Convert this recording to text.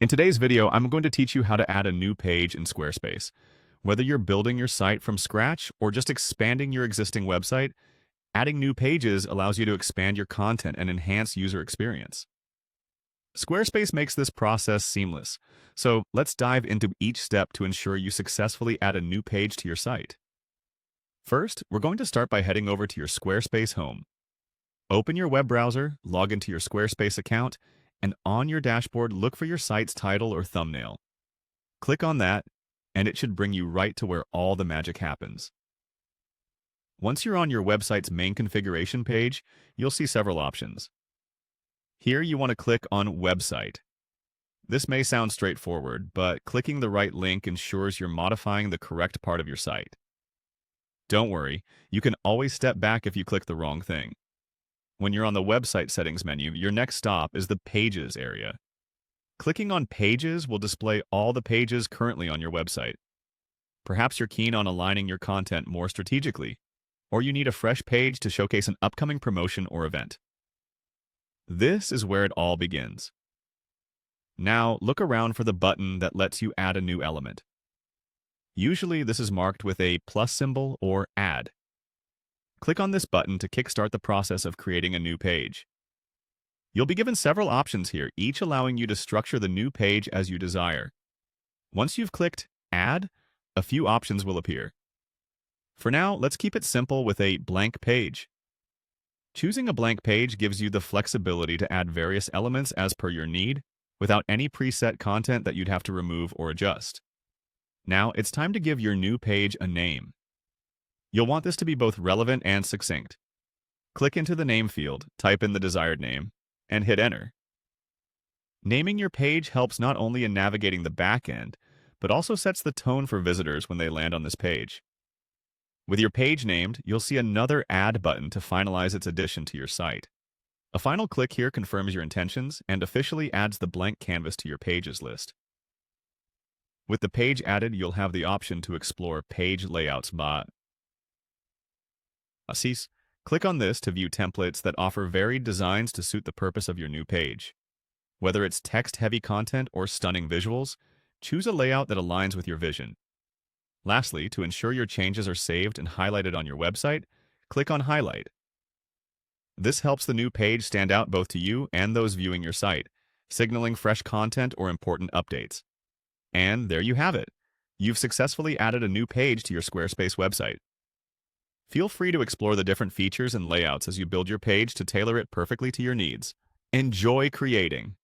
In today's video, I'm going to teach you how to add a new page in Squarespace. Whether you're building your site from scratch or just expanding your existing website, adding new pages allows you to expand your content and enhance user experience. Squarespace makes this process seamless, so let's dive into each step to ensure you successfully add a new page to your site. First, we're going to start by heading over to your Squarespace home. Open your web browser, log into your Squarespace account, and on your dashboard, look for your site's title or thumbnail. Click on that, and it should bring you right to where all the magic happens. Once you're on your website's main configuration page, you'll see several options. Here you want to click on Website. This may sound straightforward, but clicking the right link ensures you're modifying the correct part of your site. Don't worry, you can always step back if you click the wrong thing. When you're on the Website Settings menu, your next stop is the Pages area. Clicking on Pages will display all the pages currently on your website. Perhaps you're keen on aligning your content more strategically, or you need a fresh page to showcase an upcoming promotion or event. This is where it all begins. Now, look around for the button that lets you add a new element. Usually, this is marked with a plus symbol or Add. Click on this button to kickstart the process of creating a new page. You'll be given several options here, each allowing you to structure the new page as you desire. Once you've clicked Add, a few options will appear. For now, let's keep it simple with a blank page. Choosing a blank page gives you the flexibility to add various elements as per your need, without any preset content that you'd have to remove or adjust. Now, it's time to give your new page a name. You'll want this to be both relevant and succinct. Click into the name field, type in the desired name, and hit enter. Naming your page helps not only in navigating the back end, but also sets the tone for visitors when they land on this page. With your page named, you'll see another Add button to finalize its addition to your site. A final click here confirms your intentions and officially adds the blank canvas to your pages list. With the page added, you'll have the option to explore Page Layouts by Assis. Click on this to view templates that offer varied designs to suit the purpose of your new page. Whether it's text-heavy content or stunning visuals, choose a layout that aligns with your vision. Lastly, to ensure your changes are saved and highlighted on your website, click on Highlight. This helps the new page stand out both to you and those viewing your site, signaling fresh content or important updates. And there you have it. You've successfully added a new page to your Squarespace website. Feel free to explore the different features and layouts as you build your page to tailor it perfectly to your needs. Enjoy creating!